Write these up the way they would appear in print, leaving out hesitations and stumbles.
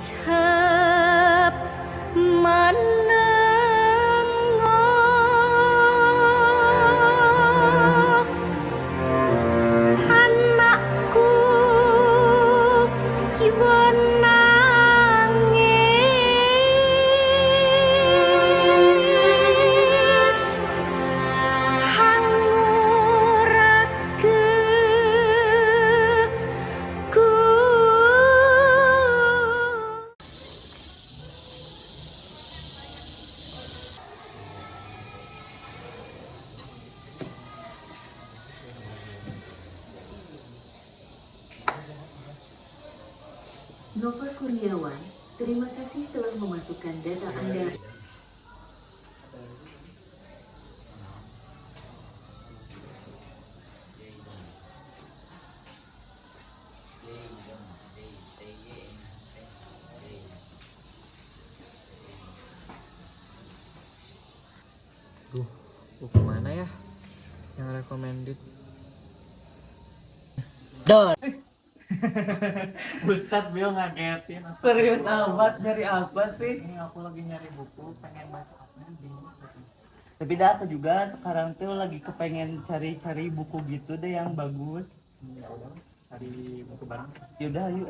Ucap menengok anakku ibu nangis hangurake ku. Nova Kurniawan, terima kasih telah memasukkan data Anda. Buku mana ya yang recommended? Dot. Buset, Bil, ngagetin. Serius amat, nyari apa sih? Ini aku lagi nyari buku, pengen baca apa bingung. Tapi dah aku juga sekarang tuh lagi kepengen cari-cari buku gitu deh yang bagus. Ya udah, cari buku bareng. Yaudah, yuk.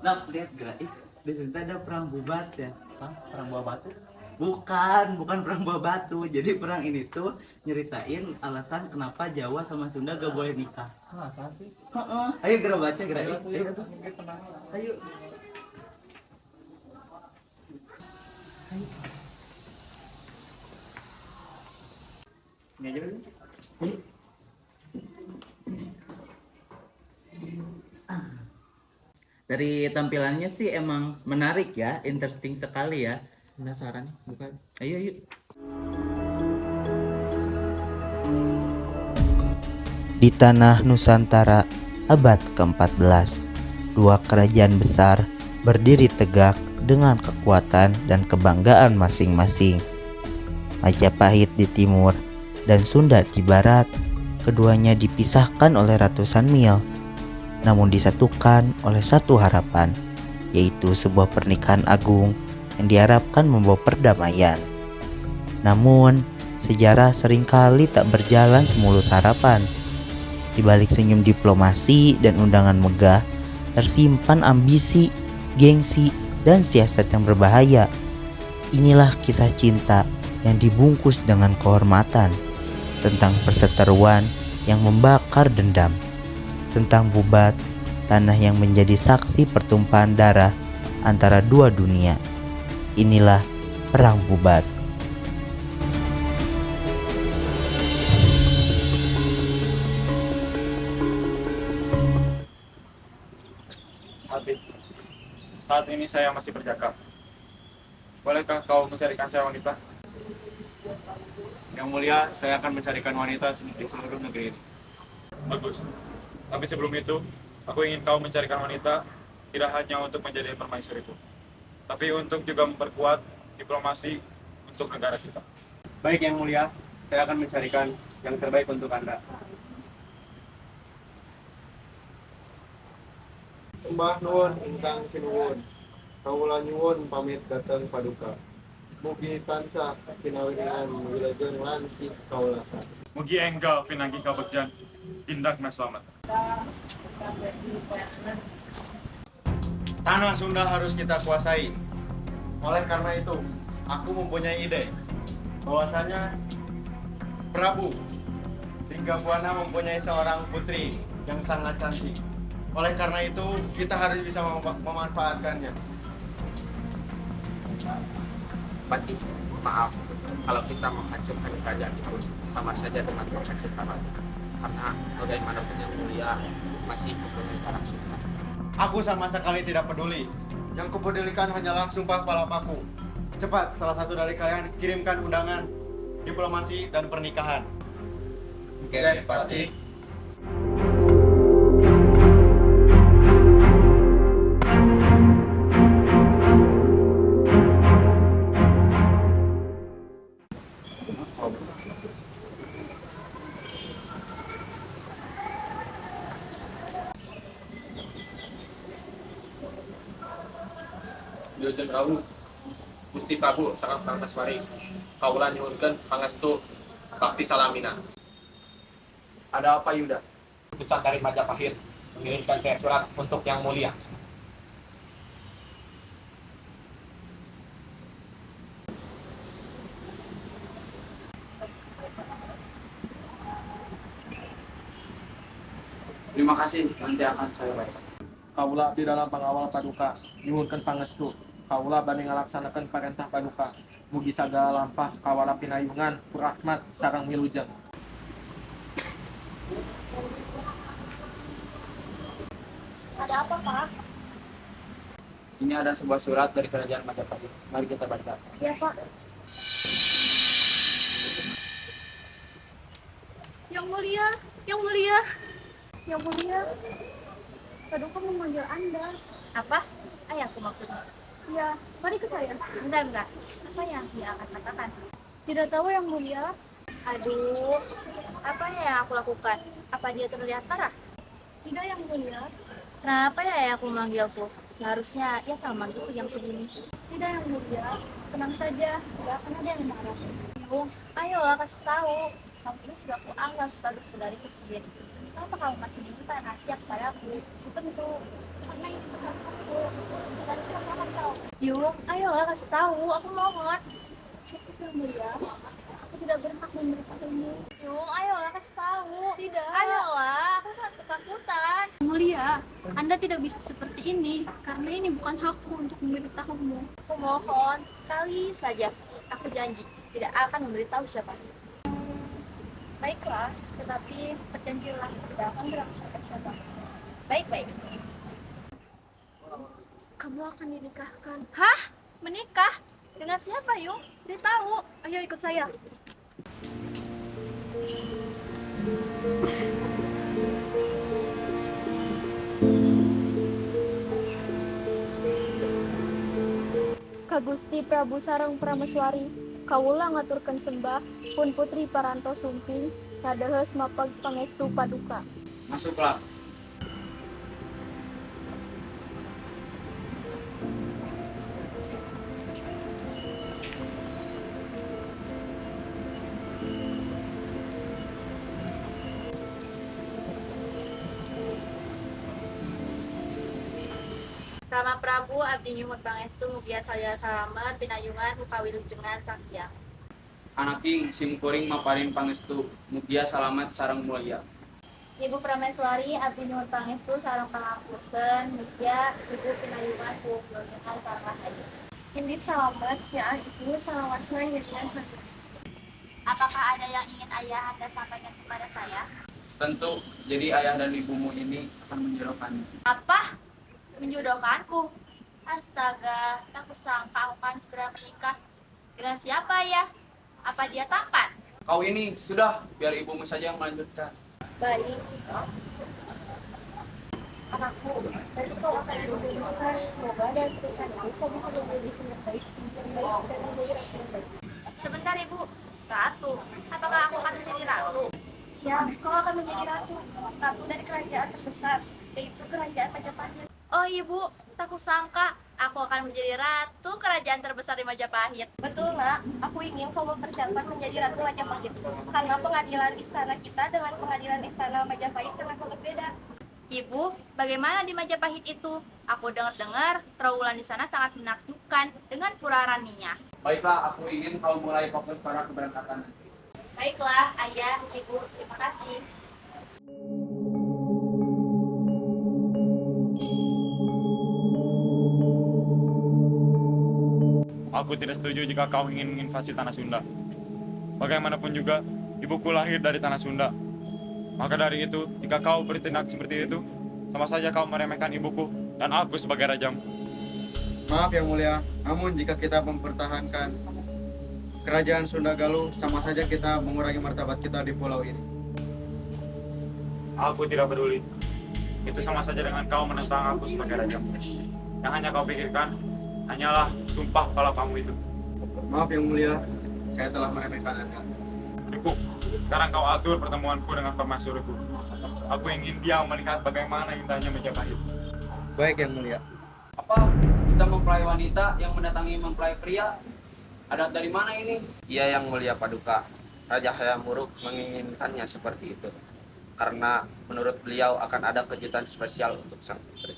Nah, lihat gak? Di situ ada perang bubat ya. Hah? Perang buah batu? Bukan perang buah batu. Jadi perang ini tuh nyeritain alasan kenapa Jawa sama Sunda gak boleh nikah. Masa sih? Heeh. Ayo gerak baca, gerak. Ayo, Ayo, aku mungkin penasaran. ayo. Ini aja dulu. Dari tampilannya sih emang menarik ya, interesting sekali ya. Penasaran nih, bukan? Ayo yuk. Di tanah Nusantara abad ke-14, dua kerajaan besar berdiri tegak dengan kekuatan dan kebanggaan masing-masing. Majapahit di timur dan Sunda di barat, keduanya dipisahkan oleh ratusan mil, namun disatukan oleh satu harapan, yaitu sebuah pernikahan agung yang diharapkan membawa perdamaian. Namun, sejarah seringkali tak berjalan semulus harapan. Di balik senyum diplomasi dan undangan megah, tersimpan ambisi, gengsi, dan siasat yang berbahaya. Inilah kisah cinta yang dibungkus dengan kehormatan, tentang perseteruan yang membakar dendam, tentang Bubat, tanah yang menjadi saksi pertumpahan darah antara dua dunia. Inilah Perang Bubat. Saat ini saya masih berjakap. Bolehkah kau mencarikan saya wanita? Yang mulia, saya akan mencarikan wanita di seluruh negeri ini. Bagus. Tapi sebelum itu, aku ingin kau mencarikan wanita tidak hanya untuk menjadi permaisuriku, tapi untuk juga memperkuat diplomasi untuk negara kita. Baik yang mulia, saya akan mencarikan yang terbaik untuk Anda. Sembah nuwun ingkang kinuwun. Kawula nyuwun pamit dateng paduka. Mugi tansah pinawiringan wilujeng lan si kaulasan. Mugi enggal pinanggi kabegjan, tindakna selamat. Tanah Sunda harus kita kuasai. Oleh karena itu, aku mempunyai ide bahwasanya Prabu Tinggabuana mempunyai seorang putri yang sangat cantik. Oleh karena itu, kita harus bisa memanfaatkannya. Patih, maaf kalau kita menghancurkan kerajaan itu sama saja dengan menghancurkan raja. Karena bagaimanapun yang Sunda masih mempunyai tanah Sunda. Aku sama sekali tidak peduli. Yang kupedulikan hanyalah sumpah palapaku. Cepat, salah satu dari kalian kirimkan undangan diplomasi dan pernikahan. Oke, Pati. Yojen Rawu, Gusti Prabu Sarang Parangkaswari, kaulah nyuhunkeun pangestu bakti salamina. Ada apa Yuda? Utusan dari Majapahit mengirimkan saya surat untuk yang mulia. Terima kasih, nanti akan saya baca. Kaulah di dalam pengawal paduka, nyuhunkeun pangestu. Kaulah bani ngalaksanakeun parentah paduka. Mugi sagala lampah kawala pinayungan, rahmat sareng milujeng. Ada apa, Pak? Ini ada sebuah surat dari kerajaan Majapahit. Mari kita baca. Ya, Pak. Yang mulia, yang mulia, yang mulia. Paduka memanggil Anda. Apa? Ayahku maksudnya? Ya, mari ke saya. Enggak. Apa yang dia akan katakan? Tidak tahu, yang mulia. Aduh, apa yang aku lakukan? Apa dia terlihat parah? Tidak, yang mulia. Kenapa ya ayahku memanggilku? Seharusnya ia tak memanggilku jam segini. Tidak, yang mulia. Tenang saja, tidak akan ada yang marah. Yung, ayolah kasih tahu. Kamu ini sudah kuanggap sebagai saudariku sendiri. Kenapa kamu masih menyimpan rahasia kepadaku? Tentu, karena ini bukan aku. Dan kamu akan tahu. Yung, ayolah kasih tahu. Aku mohon. Cukup, yang mulia. Aku tidak berhak memberitahumu. Yung, ayolah kasih tahu. Tidak. Ayolah, aku sangat ketakutan. Mulia, Anda tidak bisa seperti ini karena ini bukan hakku untuk memberitahumu. Aku mohon sekali saja. Aku janji tidak akan memberitahu siapa. Baiklah, tetapi perjanjianlah tidak akan berlaku siapa-siapa. Baik. Kamu akan dinikahkan. Hah? Menikah? Dengan siapa, Yung? Beritahu. Ayo ikut saya. Ka Gusti Prabu Sareng Prameswari, kawula ngaturkeun sembah pun putri paranto sumping kadehes mapag pangestu paduka. Masuklah. Rama Prabu abdi nyuhun pangestu mugia salya salamet pinayungan mukawilujengan sakya. Anak king simkuring maparin pangestu, mugia salamet sareng mulia. Ibu Prameswari abdi nyuhun pangestu sareng pangapunten mugia ibu pinayungan mukawilujengan sareng rahayu. Indit salamet ya ibu salawasna hirina sakya. Apakah ada yang ingin ayah Anda sampaikan kepada saya? Tentu, jadi ayah dan ibumu ini akan menjodohkanmu. Apa? Menjodohkanku? Astaga, tak kusangka aku akan segera menikah. Dengan siapa ya? Apa dia tampan? Kau ini, sudah, biar ibumu saja yang melanjutkan. Baik. Anakku, nanti kau akan dijodohkan. Semoga dan Tuhan kau bisa menjadi istri yang baik dan menjadi ratu yang baik. Sebentar ibu, ratu. Apakah aku akan menjadi ratu? Ya, kau akan menjadi ratu. Ratu dari kerajaan terbesar, yaitu kerajaan Majapahit. Oh ibu, tak kusangka aku akan menjadi ratu kerajaan terbesar di Majapahit. Betul nak, aku ingin kau mempersiapkan menjadi ratu Majapahit. Karena pengadilan istana kita dengan pengadilan istana Majapahit sangat berbeda. Ibu, bagaimana di Majapahit itu? Aku dengar-dengar trawulan di sana sangat menakjubkan dengan pura-raninya. Baiklah, aku ingin kau mulai fokus pada keberangkatan. Baiklah, ayah, ibu, terima kasih. Aku tidak setuju jika kau ingin menginvasi tanah Sunda. Bagaimanapun juga, ibuku lahir dari tanah Sunda. Maka dari itu, jika kau bertindak seperti itu, sama saja kau meremehkan ibuku dan aku sebagai rajamu. Maaf Yang Mulia, namun jika kita mempertahankan kerajaan Sunda Galuh, sama saja kita mengurangi martabat kita di pulau ini. Aku tidak peduli. Itu sama saja dengan kau menentang aku sebagai rajamu. Yang hanya kau pikirkan hanyalah sumpah kalau kamu itu. Maaf Yang Mulia, saya telah meremehkan Anda. Cukup. Sekarang kau atur pertemuanku dengan permaisuriku. Aku ingin dia melihat bagaimana indahnya Majapahit. Baik Yang Mulia. Apa? Kita mempelai wanita yang mendatangi mempelai pria? Adat dari mana ini? Iya Yang Mulia Paduka, Raja Hayam Wuruk menginginkannya seperti itu. Karena menurut beliau akan ada kejutan spesial untuk sang putri.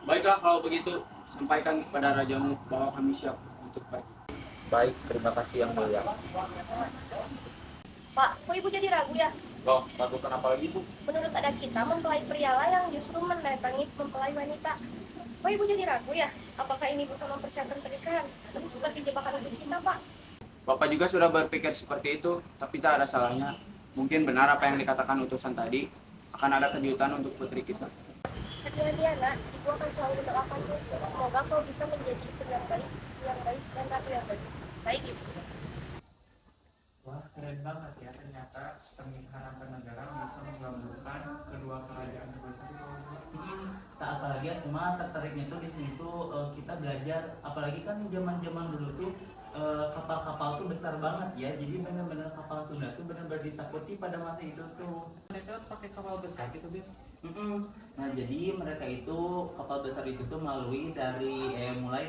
Baiklah kalau begitu, sampaikan kepada rajamu bahwa kami siap untuk pergi. Baik, terima kasih Yang Mulia. Pak, kok ibu jadi ragu ya? Loh, ragu kenapa lagi, Bu? Menurut adat kita, mempelai prialah yang justru mendatangi mempelai wanita. Kok ibu jadi ragu ya? Apakah ini bukan mempersiapkan pernikahan? Tapi seperti jebakan untuk kita, Pak. Bapak juga sudah berpikir seperti itu, tapi tak ada salahnya. Mungkin benar apa yang dikatakan utusan tadi, akan ada kejutan untuk putri kita. Hati-hati ya, Nak. Ibu akan selalu mendoakanmu. Semoga kau bisa menjadi istri yang baik, dan ratu yang baik. Baik, Ibu. Wah, keren banget ya, ternyata pernikahan antar negara bisa menggabungkan kedua kerajaan tersebut. Tak apalagi aku mah tertariknya tuh di sini tuh kita belajar, apalagi kan zaman-zaman dulu tuh kapal-kapal tuh besar banget ya, jadi benar-benar kapal Sunda tuh benar-benar ditakuti pada masa itu tuh. Mereka pakai kapal besar gitu, Bin. Nah jadi mereka itu kapal besar itu tuh mulai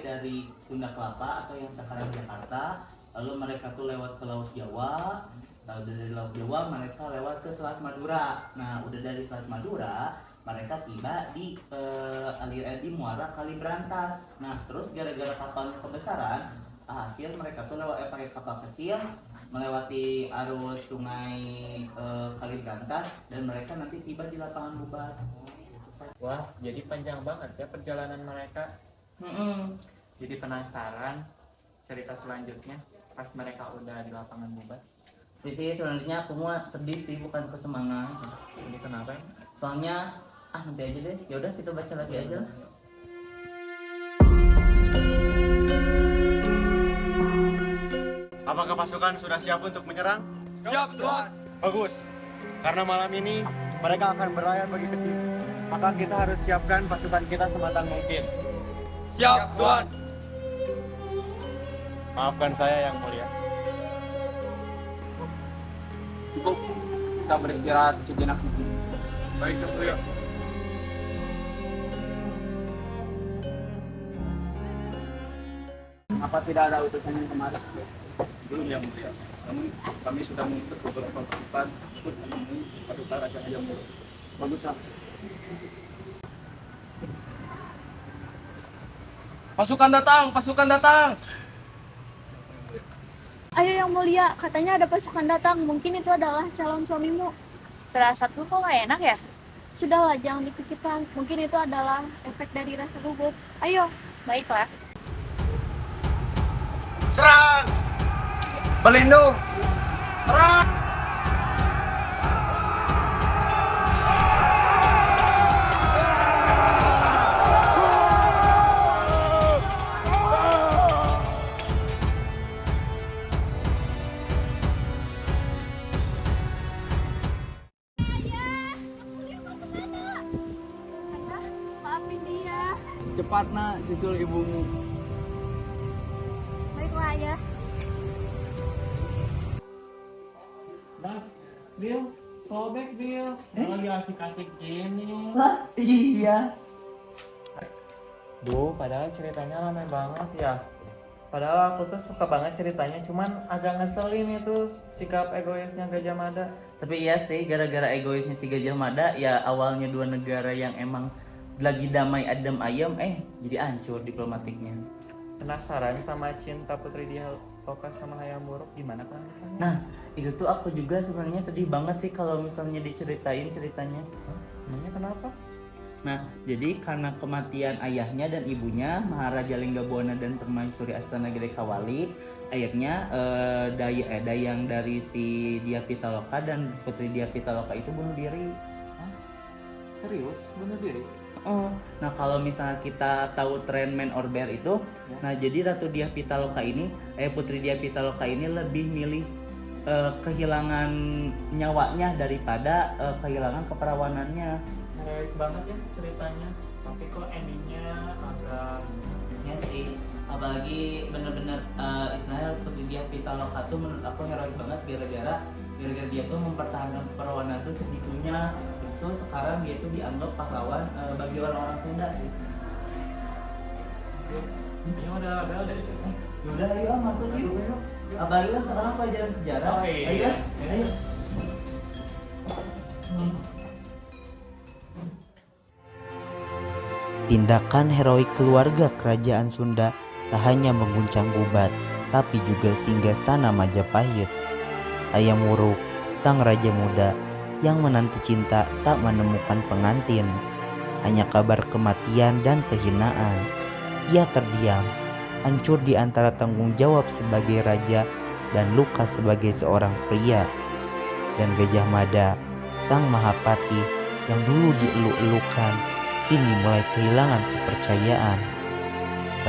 dari Sunda Kelapa atau yang sekarang Jakarta, lalu mereka tuh lewat ke Laut Jawa, lalu dari Laut Jawa mereka lewat ke Selat Madura. Nah udah dari Selat Madura mereka tiba di di muara Kali Brantas. Nah terus gara-gara kapalnya kebesaran, hasil mereka tuh pakai kapal kecil melewati arus sungai Kali Brantas dan mereka nanti tiba di lapangan Bubat. Wah, jadi panjang banget ya perjalanan mereka. Jadi penasaran cerita selanjutnya pas mereka udah di lapangan Bubat. Sih sebenarnya aku mah sedih sih, bukan kesemangat. Ini kenapa ya? Soalnya nanti aja deh. Ya udah kita baca lagi aja. Apakah pasukan sudah siap untuk menyerang? Siap, Tuan. Bagus. Karena malam ini mereka akan berlayar pergi ke sini. Maka kita harus siapkan pasukan kita sematang mungkin. Siap, Tuan. Maafkan saya Yang Mulia. Cukup, kita beristirahat sejenak. Baik, Yang Mulia. Apa tidak ada utusan yang kemarin? Belum Yang Mulia. Namun kami sudah mengikat beberapa pasukan ikut menemui Paduka Raja Hayam Wuruk. Bagus, Sam. Pasukan datang, pasukan datang. Ayo Yang Mulia, katanya ada pasukan datang. Mungkin itu adalah calon suamimu. Firasatku kok gak enak ya? Sudahlah, jangan dipikirkan. Mungkin itu adalah efek dari rasa gugup. Ayo, baiklah. Serang! Pelindung! Serang! Maafin dia. Cepat nak, susul ibumu. Baiklah ya. Bill, sobek Bill. Lagi asik-asik gini. Lah iya. Duh, padahal ceritanya ramai banget ya. Padahal aku tuh suka banget ceritanya, cuman agak ngeselin itu sikap egoisnya Gajah Mada. Tapi iya sih, gara-gara egoisnya si Gajah Mada, ya awalnya dua negara yang emang lagi damai adem ayem, jadi hancur diplomatiknya. Penasaran sama cinta Putri Dialtoka sama Hayam Wuruk gimana kelanjutannya? Nah, itu tuh aku juga sebenarnya sedih banget sih kalau misalnya diceritain ceritanya. Emangnya kenapa? Nah, jadi karena kematian ayahnya dan ibunya, Maharaja Linggabuana dan Permaisuri Astanagede Kawali, akhirnya dayang dari si Dia Pitaloka dan Putri Dia Pitaloka itu bunuh diri. Hah? Serius? Bunuh diri? Oh, nah kalau misalnya kita tahu tren Man or Bear itu, nah jadi Ratu Dia Pitaloka ini, Putri Dia Pitaloka ini lebih milih kehilangan nyawanya daripada kehilangan keperawanannya. Menarik banget ya ceritanya, tapi kok endingnya agak Ya sih, apalagi bener-bener istilahnya Putri Dia Pitaloka tuh menurut aku heroik banget gara-gara dia tuh mempertahankan keperawanan tuh segitunya. Itu sekarang dia tuh dianggap pahlawan bagi orang-orang Sunda sih. Kayaknya udah bel deh. Yaudah ayo masuk yuk. Apalagi kan sekarang pelajaran sejarah. Oh, iya. Ayo. Ayo. Tindakan heroik keluarga kerajaan Sunda tak hanya mengguncang Gubat, tapi juga singgasana Majapahit. Hayam Wuruk, sang raja muda yang menanti cinta tak menemukan pengantin, hanya kabar kematian dan kehinaan. Ia terdiam, hancur di antara tanggung jawab sebagai raja dan luka sebagai seorang pria. Dan Gajah Mada, sang Mahapati yang dulu dieluk-elukan, kini mulai kehilangan kepercayaan.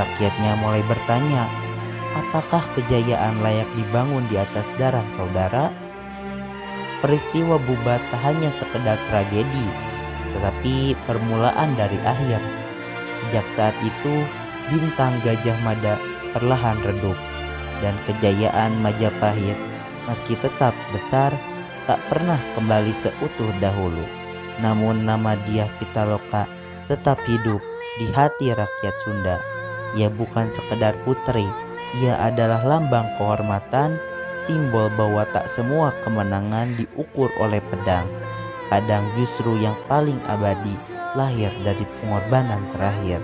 Rakyatnya mulai bertanya, apakah kejayaan layak dibangun di atas darah saudara? Peristiwa Bubat tak hanya sekedar tragedi, tetapi permulaan dari akhir. Sejak saat itu, bintang Gajah Mada perlahan redup, dan kejayaan Majapahit meski tetap besar, tak pernah kembali seutuh dahulu. Namun nama Dia Pitaloka tetap hidup di hati rakyat Sunda. Ia bukan sekedar putri, ia adalah lambang kehormatan, simbol bahwa tak semua kemenangan diukur oleh pedang. Padang justru yang paling abadi lahir dari pengorbanan terakhir.